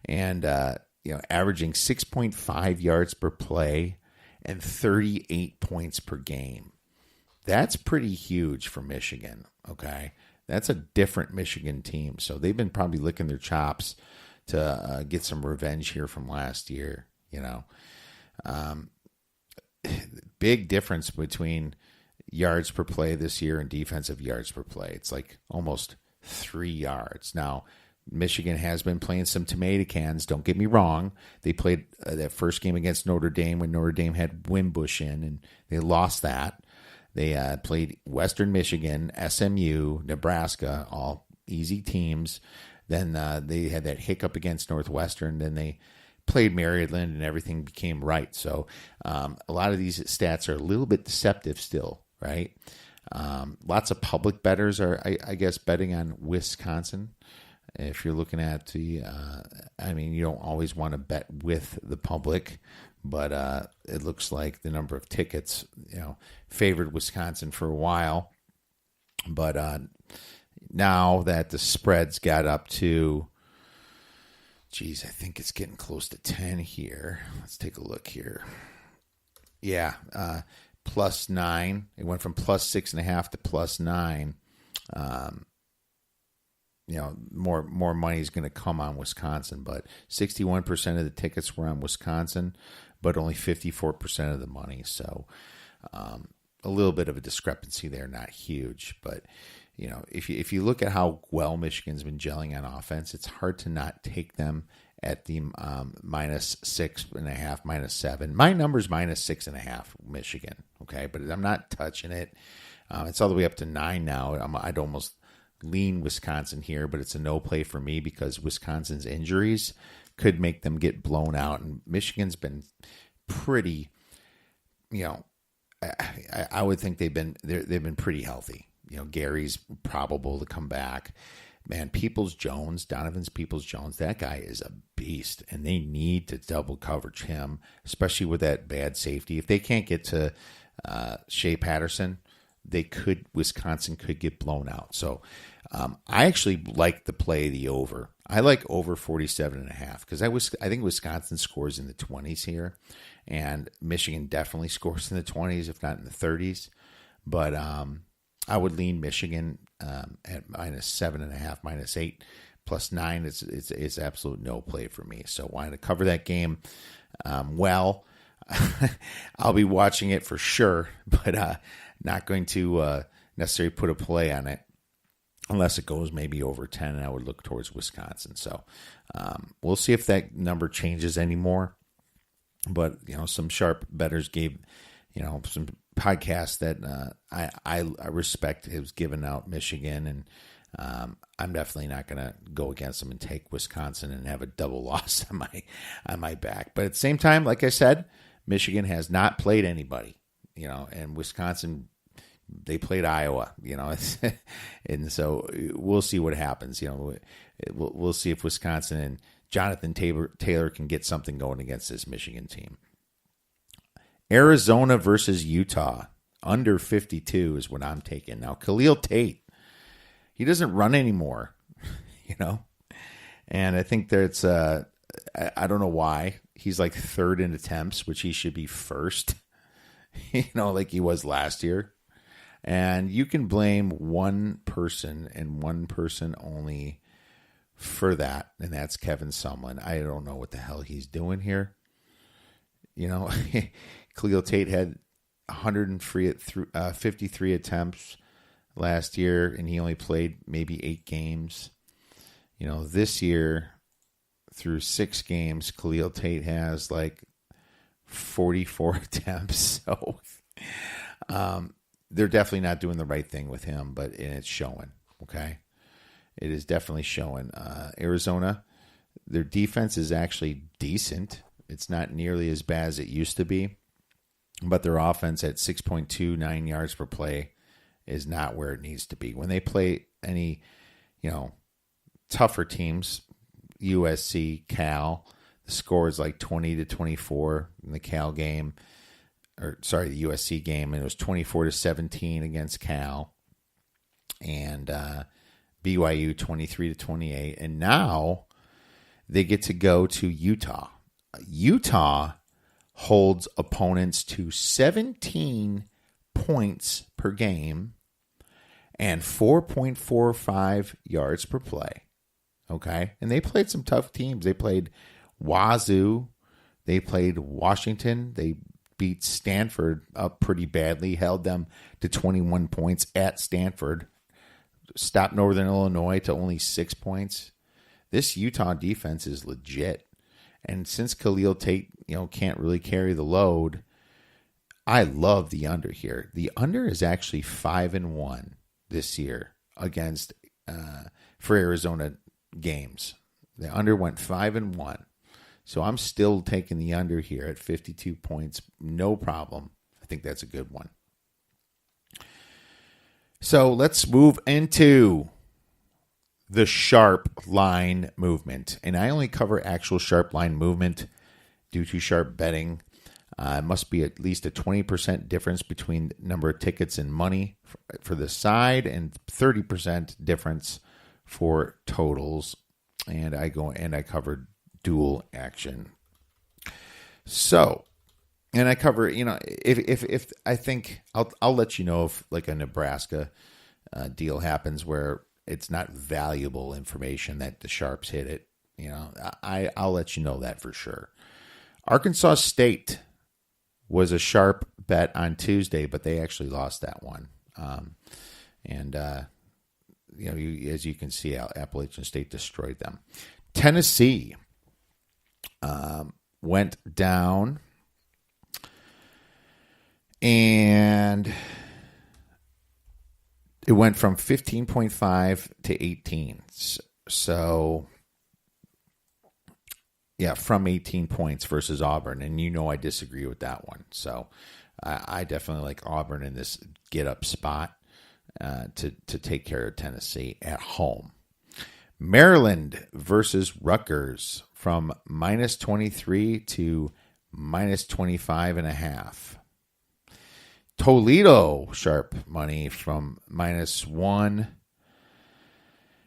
and averaging 6.5 yards per play and 38 points per game. That's pretty huge for Michigan, okay? That's a different Michigan team. So they've been probably licking their chops to get some revenge here from last year, Big difference between yards per play this year and defensive yards per play. It's like almost 3 yards. Now, Michigan has been playing some tomato cans. Don't get me wrong. They played that first game against Notre Dame when Notre Dame had Wimbush in, and they lost that. They played Western Michigan, SMU, Nebraska, all easy teams. Then they had that hiccup against Northwestern. Then they played Maryland, and everything became right. So a lot of these stats are a little bit deceptive still, right? Lots of public bettors are, I guess, betting on Wisconsin. If you're looking at the, you don't always want to bet with the public, but it looks like the number of tickets, favored Wisconsin for a while. But now that the spreads got up to, I think it's getting close to 10 here. Let's take a look here. Yeah, +9. It went from +6.5 to +9. More money is going to come on Wisconsin, but 61% of the tickets were on Wisconsin, but only 54% of the money. So a little bit of a discrepancy there, not huge. But, if you look at how well Michigan's been gelling on offense, it's hard to not take them at the -6.5, -7. My number's -6.5 Michigan, okay? But I'm not touching it. It's all the way up to 9 now. I'd almost lean Wisconsin here, but it's a no play for me because Wisconsin's injuries could make them get blown out, and Michigan's been pretty, I would think they've been pretty healthy. Gary's probable to come back. Man, Donovan's Peoples-Jones, that guy is a beast, and they need to double coverage him, especially with that bad safety. If they can't get to Shea Patterson, Wisconsin could get blown out. So I actually like the play the over. I like over 47.5 because I think Wisconsin scores in the 20s here, and Michigan definitely scores in the 20s, if not in the 30s. But I would lean Michigan at -7.5, -8, +9. It's absolute no play for me. So wanted to cover that game. I'll be watching it for sure, but not going to necessarily put a play on it unless it goes maybe over 10, and I would look towards Wisconsin. So we'll see if that number changes anymore. But, some sharp bettors gave, some podcasts that I respect has given out Michigan, and I'm definitely not going to go against them and take Wisconsin and have a double loss on my back. But at the same time, like I said, Michigan has not played anybody, and Wisconsin, they played Iowa, and so we'll see what happens. We'll see if Wisconsin and Jonathan Taylor can get something going against this Michigan team. Arizona versus Utah, under 52 is what I'm taking. Now, Khalil Tate, he doesn't run anymore, and I think that's, I don't know why. He's like third in attempts, which he should be first, like he was last year. And you can blame one person and one person only for that, and that's Kevin Sumlin. I don't know what the hell he's doing here. Khalil Tate had 153 attempts last year, and he only played maybe 8 games. This year, through 6 games, Khalil Tate has like 44 attempts. So they're definitely not doing the right thing with him, and it's showing, okay? It is definitely showing. Arizona, their defense is actually decent. It's not nearly as bad as it used to be, but their offense at 6.29 yards per play is not where it needs to be. When they play any, tougher teams, USC, Cal, the score is like 20-24 in the Cal game, the USC game, and it was 24-17 against Cal, and BYU 23-28, and now they get to go to Utah. Utah holds opponents to 17 points per game and 4.45 yards per play. Okay? And they played some tough teams. They played Wazoo. They played Washington. They beat Stanford up pretty badly, held them to 21 points at Stanford, stopped Northern Illinois to only 6 points. This Utah defense is legit. And since Khalil Tate, can't really carry the load, I love the under here. The under is actually 5-1 this year against for Arizona games. The under went 5-1. So I'm still taking the under here at 52 points. No problem. I think that's a good one. So let's move into the sharp line movement. And I only cover actual sharp line movement due to sharp betting. It must be at least a 20% difference between number of tickets and money for the side and 30% difference for totals. And I covered dual action. So, and I cover, if I think I'll let you know if like a Nebraska deal happens where it's not valuable information that the sharps hit it. I'll let you know that for sure. Arkansas State was a sharp bet on Tuesday, but they actually lost that one. As you can see, Appalachian State destroyed them. Tennessee went down, and it went from 15.5 to 18. So, yeah, from 18 points versus Auburn. And I disagree with that one. So I definitely like Auburn in this get-up spot to take care of Tennessee at home. Maryland versus Rutgers from minus 23 to minus 25.5. Toledo sharp money from -1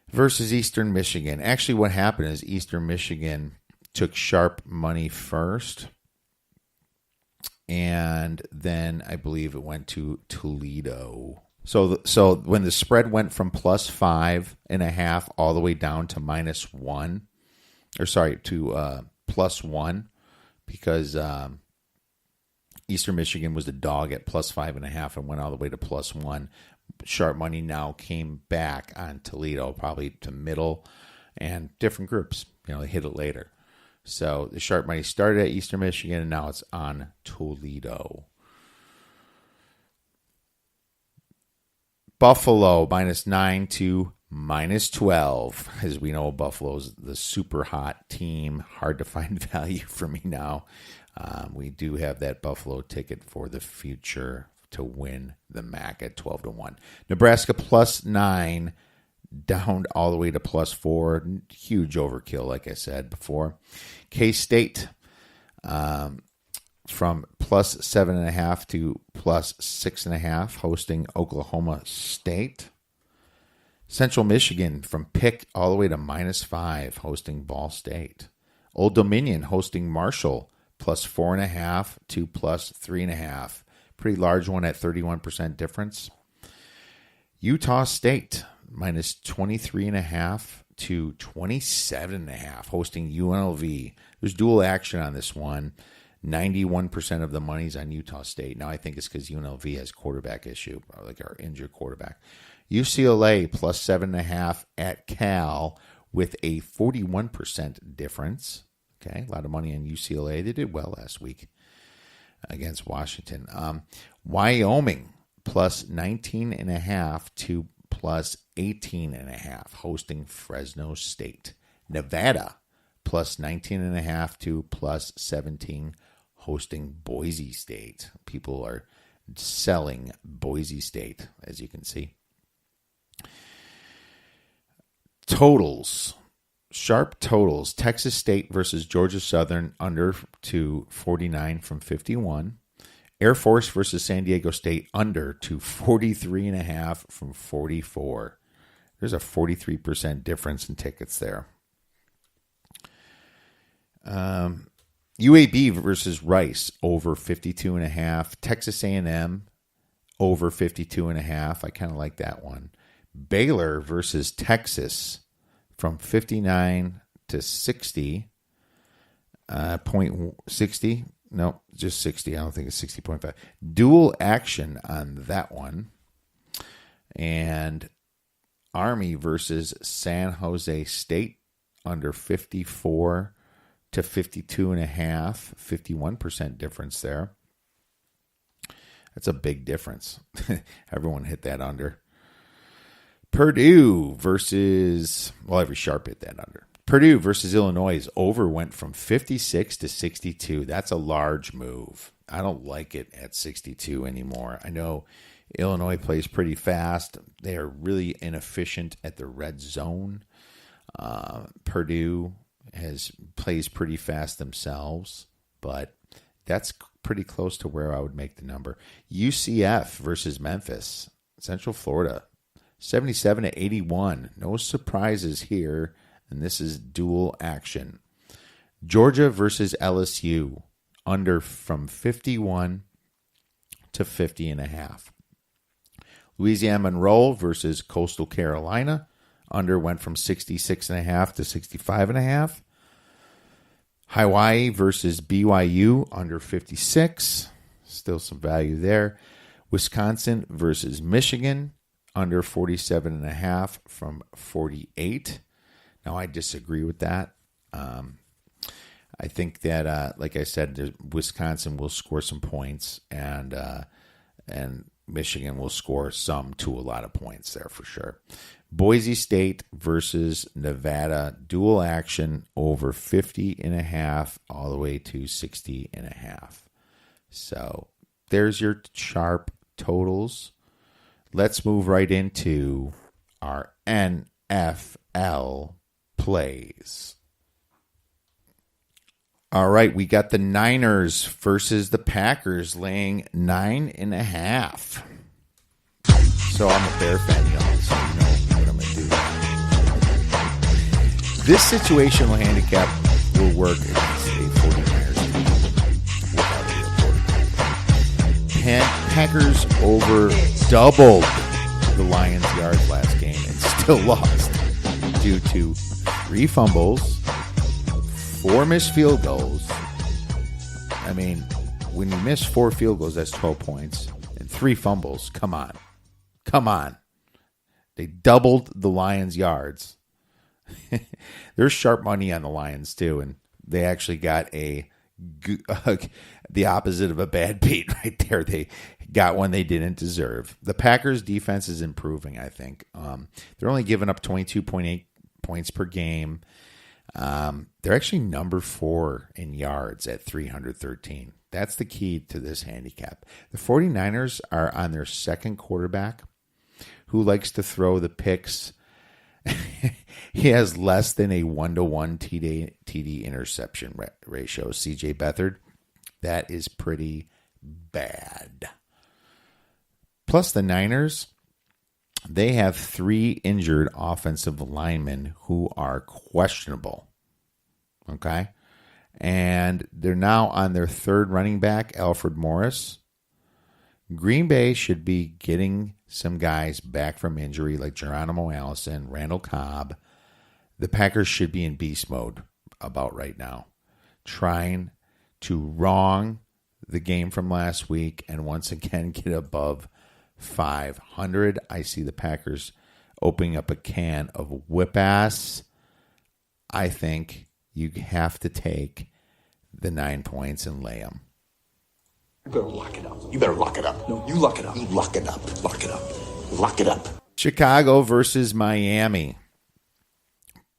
versus Eastern Michigan. Actually, what happened is Eastern Michigan took sharp money first, and then I believe it went to Toledo. So when the spread went from +5.5 all the way down to -1, to +1, because Eastern Michigan was the dog at +5.5 and went all the way to +1. Sharp money now came back on Toledo, probably to middle and different groups. They hit it later. So the sharp money started at Eastern Michigan, and now it's on Toledo. Buffalo -9 to -12. As we know, Buffalo's the super hot team. Hard to find value for me now. We do have that Buffalo ticket for the future to win the MAC at 12-1. Nebraska +9, down all the way to +4. Huge overkill, like I said before. K-State from +7.5 to +6.5, hosting Oklahoma State. Central Michigan from pick all the way to -5, hosting Ball State. Old Dominion hosting Marshall, +4.5 to +3.5. Pretty large one at 31% difference. Utah State -23.5 to 27.5, hosting UNLV. There's dual action on this one. 91% of the money's on Utah State. Now I think it's because UNLV has quarterback issue, like our injured quarterback. UCLA +7.5 at Cal with a 41% difference. Okay, a lot of money on UCLA. They did well last week against Washington. Wyoming +19.5 to +18.5, hosting Fresno State. Nevada +19.5 to +17, hosting Boise State. People are selling Boise State, as you can see. Totals. Sharp totals. Texas State versus Georgia Southern under to 49 from 51. Air Force versus San Diego State under to 43.5 from 44. There's a 43% difference in tickets there. UAB versus Rice over 52.5. Texas A&M over 52.5. I kind of like that one. Baylor versus Texas from 59 to 60. Point 60. No, just 60. I don't think it's 60.5. Dual action on that one. And Army versus San Jose State under 54 to 52.5. 51% difference there. That's a big difference. Everyone hit that under. Purdue versus, every sharp hit that under. Purdue versus Illinois' over went from 56 to 62. That's a large move. I don't like it at 62 anymore. I know Illinois plays pretty fast. They are really inefficient at the red zone. Purdue plays pretty fast themselves, but that's pretty close to where I would make the number. UCF versus Memphis, Central Florida, 77 to 81. No surprises here, and this is dual action. Georgia versus LSU, under from 51 to 50.5. Louisiana Monroe versus Coastal Carolina, under went from 66.5 to 65.5. Hawaii versus BYU, under 56. Still some value there. Wisconsin versus Michigan, under 47.5 from 48. Now, I disagree with that. I think that, like I said, Wisconsin will score some points, and Michigan will score some to a lot of points there for sure. Boise State versus Nevada, dual action over 50.5 all the way to 60.5. So there's your sharp totals. Let's move right into our NFL plays. All right, we got the Niners versus the Packers laying 9.5. So I'm a Bear fan, y'all, so you know what I'm going to do. This situational handicap will work against a 49ers team without a real quarterback. Packers over doubled the Lions' yards last game and still lost due to 3 fumbles, 4 missed field goals. I mean, when you miss 4 field goals, that's 12 points. And 3 fumbles. Come on. They doubled the Lions' yards. There's sharp money on the Lions, too. And they actually got the opposite of a bad beat right there. They got one they didn't deserve. The Packers' defense is improving, I think. They're only giving up 22.8 points per game. They're actually number 4 in yards at 313. That's the key to this handicap. The 49ers are on their second quarterback who likes to throw the picks. He has less than a 1-to-1 TD interception ratio. CJ Beathard, that is pretty bad. Plus the Niners, they have 3 injured offensive linemen who are questionable. Okay? And they're now on their 3rd running back, Alfred Morris. Green Bay should be getting some guys back from injury like Geronimo Allison, Randall Cobb. The Packers should be in beast mode about right now, trying to wrong the game from last week and once again get above 500. I see the Packers opening up a can of whip ass. I think you have to take the 9 points and lay them. You better lock it up. You better lock it up. No, you lock it up. You lock it up. Lock it up. Lock it up. Chicago versus Miami.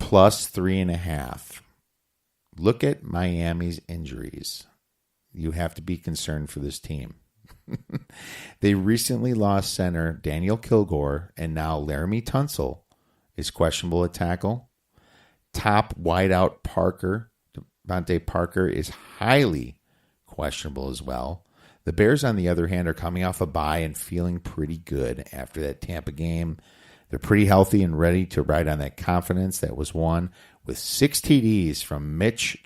Plus 3.5. Look at Miami's injuries. You have to be concerned for this team. They recently lost center Daniel Kilgore, and now Laramie Tunsil is questionable at tackle. Top wideout Devontae Parker, is highly questionable as well. The Bears, on the other hand, are coming off a bye and feeling pretty good after that Tampa game. They're pretty healthy and ready to ride on that confidence that was won with 6 TDs from Mitch